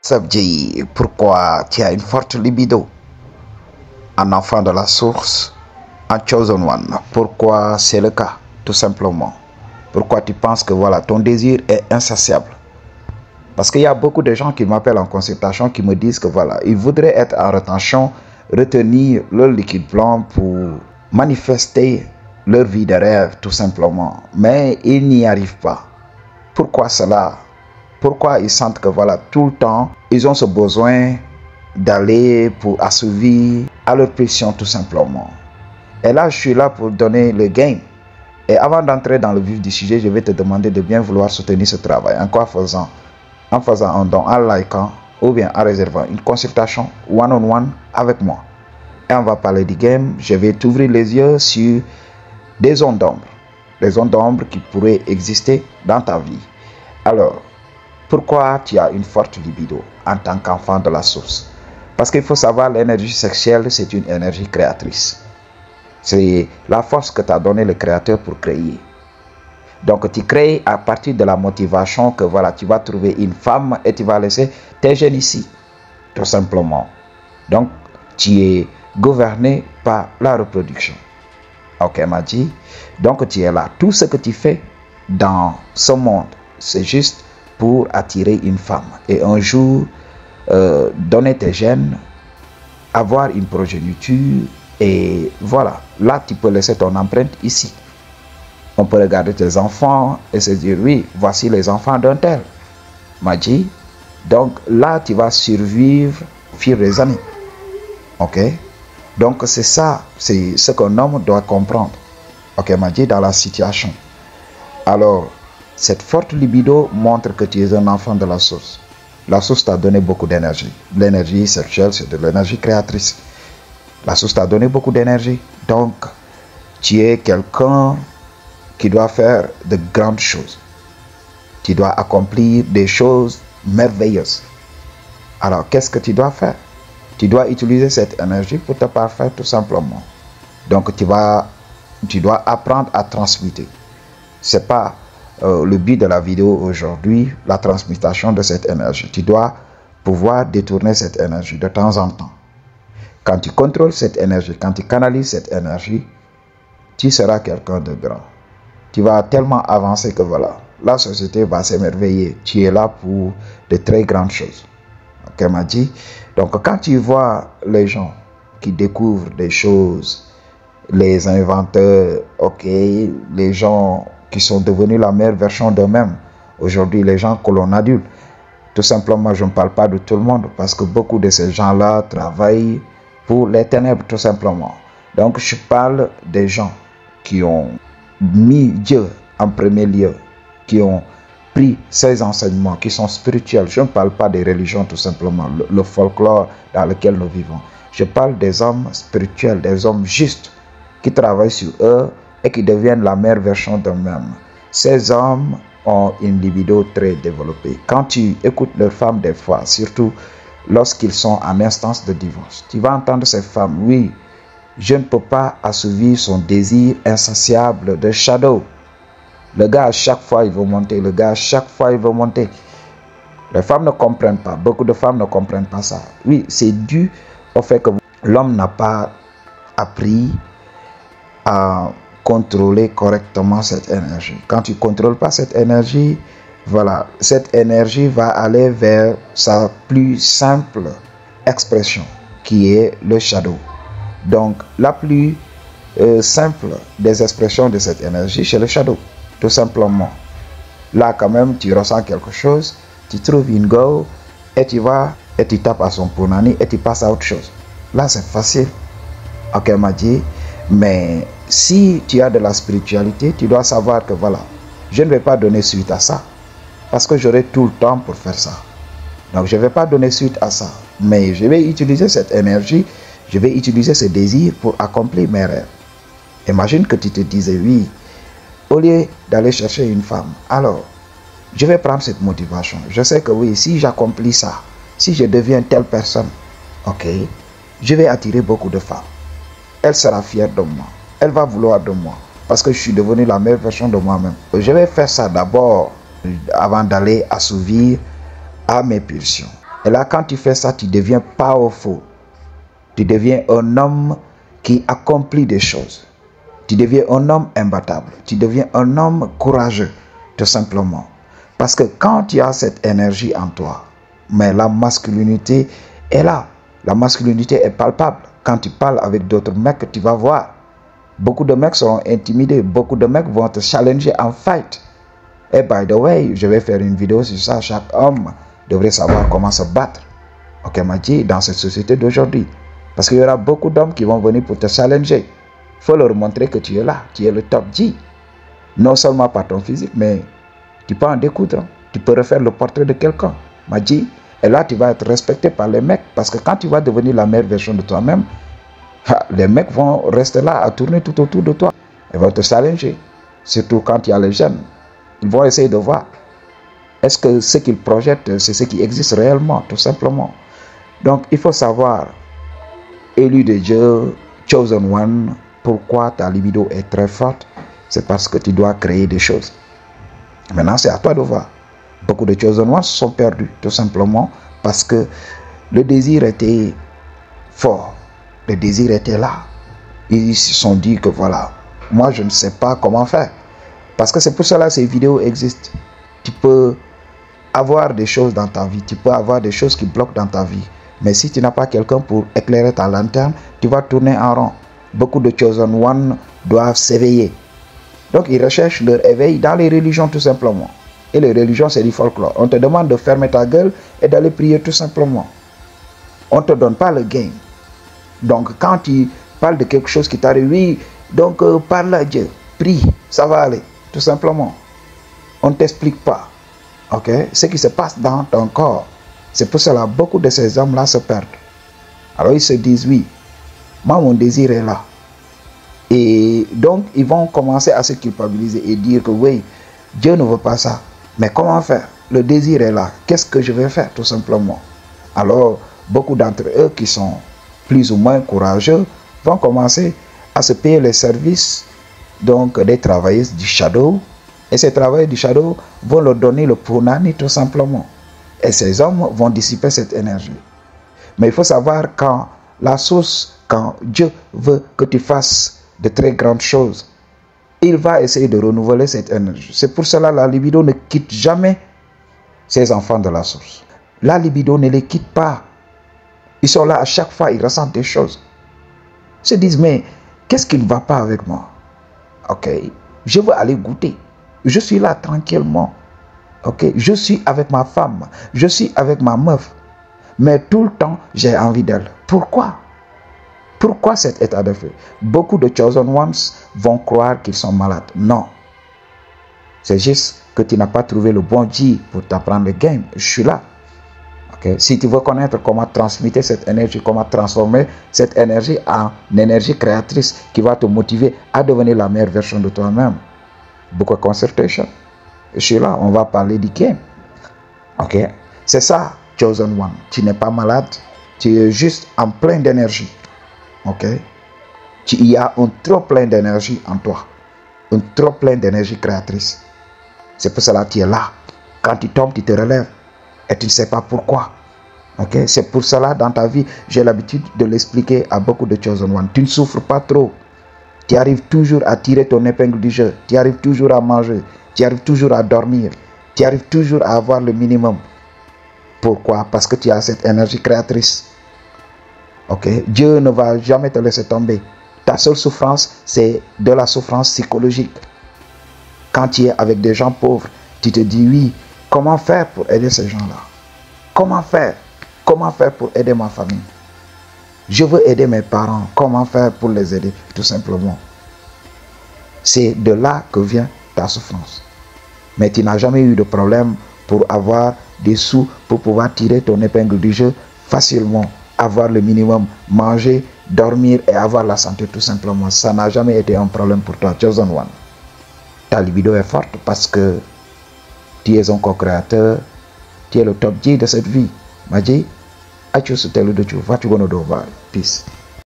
Sabji, pourquoi tu as une forte libido? Un enfant de la source, un chosen one. Pourquoi c'est le cas? Tout simplement. Pourquoi tu penses que voilà, ton désir est insatiable? Parce qu'il y a beaucoup de gens qui m'appellent en consultation qui me disent que voilà, ils voudraient être en rétention, retenir leur liquide blanc pour manifester leur vie de rêve tout simplement. Mais ils n'y arrivent pas. Pourquoi cela? Pourquoi ils sentent que voilà, tout le temps, ils ont ce besoin d'aller pour assouvir à leur pression tout simplement. Et là, je suis là pour donner le game. Et avant d'entrer dans le vif du sujet, je vais te demander de bien vouloir soutenir ce travail. En quoi faisant? En faisant un don, en likant ou bien en réservant une consultation one-on-one avec moi. Et on va parler du game. Je vais t'ouvrir les yeux sur des zones d'ombre. Des zones d'ombre qui pourraient exister dans ta vie. Alors, pourquoi tu as une forte libido en tant qu'enfant de la source? Parce qu'il faut savoir, l'énergie sexuelle, c'est une énergie créatrice. C'est la force que t'a donné le Créateur pour créer. Donc tu crées à partir de la motivation que voilà, tu vas trouver une femme et tu vas laisser tes gènes ici. Tout simplement. Donc tu es gouverné par la reproduction. Ok, m'a dit. Donc tu es là. Tout ce que tu fais dans ce monde, c'est juste pour attirer une femme. Et un jour, donner tes gènes, avoir une progéniture. Et voilà, là tu peux laisser ton empreinte ici. On peut regarder tes enfants et se dire, oui, voici les enfants d'un tel. M'a dit, donc là tu vas survivre au fil des années. Ok? Donc c'est ça, c'est ce qu'un homme doit comprendre. Ok, m'a dit, dans la situation. Alors, cette forte libido montre que tu es un enfant de la source. La source t'a donné beaucoup d'énergie. L'énergie sexuelle, c'est de l'énergie créatrice. La source t'a donné beaucoup d'énergie. Donc, tu es quelqu'un qui doit faire de grandes choses. Tu dois accomplir des choses merveilleuses. Alors, qu'est-ce que tu dois faire? Tu dois utiliser cette énergie pour te parfaire tout simplement. Donc, tu dois apprendre à transmuter. C'est pas le but de la vidéo aujourd'hui, la transmutation de cette énergie. Tu dois pouvoir détourner cette énergie de temps en temps. Quand tu contrôles cette énergie, quand tu canalises cette énergie, tu seras quelqu'un de grand. Tu vas tellement avancer que voilà, la société va s'émerveiller. Tu es là pour de très grandes choses. Ok, m'a dit. Donc quand tu vois les gens qui découvrent des choses, les inventeurs, ok, les gens qui sont devenus la meilleure version d'eux-mêmes. Aujourd'hui, les gens que l'on adulte. Tout simplement, je ne parle pas de tout le monde parce que beaucoup de ces gens-là travaillent pour les ténèbres, tout simplement. Donc, je parle des gens qui ont mis Dieu en premier lieu, qui ont pris ses enseignements, qui sont spirituels. Je ne parle pas des religions, tout simplement, le folklore dans lequel nous vivons. Je parle des hommes spirituels, des hommes justes qui travaillent sur eux et qui deviennent la meilleure version d'eux-mêmes. Ces hommes ont une libido très développée. Quand tu écoutes leurs femmes des fois, surtout lorsqu'ils sont en instance de divorce, tu vas entendre ces femmes, oui, je ne peux pas assouvir son désir insatiable de shadow. Le gars, à chaque fois, il veut monter. Le gars, à chaque fois, il veut monter. Les femmes ne comprennent pas. Beaucoup de femmes ne comprennent pas ça. Oui, c'est dû au fait que l'homme n'a pas appris à contrôler correctement cette énergie. Quand tu ne contrôles pas cette énergie, voilà, cette énergie va aller vers sa plus simple expression, qui est le shadow. Donc, la plus simple des expressions de cette énergie, c'est le shadow, tout simplement. Là, quand même, tu ressens quelque chose, tu trouves une go, et tu vas, et tu tapes à son punani, et tu passes à autre chose. Là, c'est facile. Ok, m'a dit, mais si tu as de la spiritualité, tu dois savoir que voilà, je ne vais pas donner suite à ça, parce que j'aurai tout le temps pour faire ça. Donc, je ne vais pas donner suite à ça, mais je vais utiliser cette énergie, je vais utiliser ce désir pour accomplir mes rêves. Imagine que tu te disais, oui, au lieu d'aller chercher une femme, alors, je vais prendre cette motivation. Je sais que oui, si j'accomplis ça, si je deviens telle personne, ok, je vais attirer beaucoup de femmes. Elle sera fière de moi. Elle va vouloir de moi. Parce que je suis devenu la meilleure version de moi-même. Je vais faire ça d'abord avant d'aller assouvir à mes pulsions. Et là, quand tu fais ça, tu deviens powerful. Tu deviens un homme qui accomplit des choses. Tu deviens un homme imbattable. Tu deviens un homme courageux, tout simplement. Parce que quand tu as cette énergie en toi, mais la masculinité est là. La masculinité est palpable. Quand tu parles avec d'autres mecs, tu vas voir. Beaucoup de mecs seront intimidés. Beaucoup de mecs vont te challenger en fight. Et by the way, je vais faire une vidéo sur ça. Chaque homme devrait savoir comment se battre. Ok, Madji, dans cette société d'aujourd'hui. Parce qu'il y aura beaucoup d'hommes qui vont venir pour te challenger. Il faut leur montrer que tu es là. Tu es le top G. Non seulement par ton physique, mais tu peux en découdre. Tu peux refaire le portrait de quelqu'un. Madji. Et là, tu vas être respecté par les mecs. Parce que quand tu vas devenir la meilleure version de toi-même, les mecs vont rester là à tourner tout autour de toi. Ils vont te challenger. Surtout quand il y a les jeunes. Ils vont essayer de voir. Est-ce que ce qu'ils projettent, c'est ce qui existe réellement, tout simplement. Donc, il faut savoir, élu de Dieu, chosen one, pourquoi ta libido est très forte. C'est parce que tu dois créer des choses. Maintenant, c'est à toi de voir. Beaucoup de chosen ones sont perdus, tout simplement, parce que le désir était fort. Le désir était là. Ils se sont dit que voilà, moi je ne sais pas comment faire. Parce que c'est pour cela que ces vidéos existent. Tu peux avoir des choses dans ta vie, tu peux avoir des choses qui bloquent dans ta vie. Mais si tu n'as pas quelqu'un pour éclairer ta lanterne, tu vas tourner en rond. Beaucoup de chosen one doivent s'éveiller. Donc ils recherchent leur éveil dans les religions tout simplement. Et les religions c'est du folklore. On te demande de fermer ta gueule et d'aller prier tout simplement. On ne te donne pas le game. Donc quand tu parles de quelque chose qui t'arrive, oui, donc parle à Dieu, prie, ça va aller, tout simplement. On ne t'explique pas, ok, ce qui se passe dans ton corps. C'est pour cela que beaucoup de ces hommes-là se perdent. Alors ils se disent, oui, moi mon désir est là. Et donc ils vont commencer à se culpabiliser et dire que oui, Dieu ne veut pas ça. Mais comment faire? Le désir est là. Qu'est-ce que je vais faire tout simplement? Alors beaucoup d'entre eux qui sont plus ou moins courageux vont commencer à se payer les services donc des travailleuses du shadow. Et ces travailleurs du shadow vont leur donner le punani tout simplement. Et ces hommes vont dissiper cette énergie. Mais il faut savoir quand la source, quand Dieu veut que tu fasses de très grandes choses, il va essayer de renouveler cette énergie. C'est pour cela que la libido ne quitte jamais ses enfants de la source. La libido ne les quitte pas. Ils sont là à chaque fois, ils ressentent des choses. Ils se disent, mais qu'est-ce qui ne va pas avec moi? Ok, je veux aller goûter. Je suis là tranquillement. Ok, je suis avec ma femme. Je suis avec ma meuf. Mais tout le temps, j'ai envie d'elle. Pourquoi? Pourquoi cet état de fait? Beaucoup de chosen ones vont croire qu'ils sont malades. Non. C'est juste que tu n'as pas trouvé le bon G pour t'apprendre le game. Je suis là. Okay. Si tu veux connaître comment transmettre cette énergie, comment transformer cette énergie en énergie créatrice qui va te motiver à devenir la meilleure version de toi-même, Book of Consultation. Je suis là, on va parler du game. Ok, c'est ça, chosen one. Tu n'es pas malade, tu es juste en plein d'énergie. Ok, il y a un trop plein d'énergie en toi, un trop plein d'énergie créatrice. C'est pour cela que tu es là. Quand tu tombes, tu te relèves. Et tu ne sais pas pourquoi. Okay? C'est pour cela, dans ta vie, j'ai l'habitude de l'expliquer à beaucoup de chosen one. Tu ne souffres pas trop. Tu arrives toujours à tirer ton épingle du jeu. Tu arrives toujours à manger. Tu arrives toujours à dormir. Tu arrives toujours à avoir le minimum. Pourquoi? Parce que tu as cette énergie créatrice. Okay? Dieu ne va jamais te laisser tomber. Ta seule souffrance, c'est de la souffrance psychologique. Quand tu es avec des gens pauvres, tu te dis oui, comment faire pour aider ces gens-là? Comment faire? Comment faire pour aider ma famille? Je veux aider mes parents. Comment faire pour les aider? Tout simplement. C'est de là que vient ta souffrance. Mais tu n'as jamais eu de problème pour avoir des sous, pour pouvoir tirer ton épingle du jeu facilement. Avoir le minimum, manger, dormir et avoir la santé tout simplement. Ça n'a jamais été un problème pour toi, chosen one. Ta libido est forte parce que tu es un co-créateur, tu es le top G de cette vie. Madji, I choose to tell you the truth. What you gonna do about it? Peace.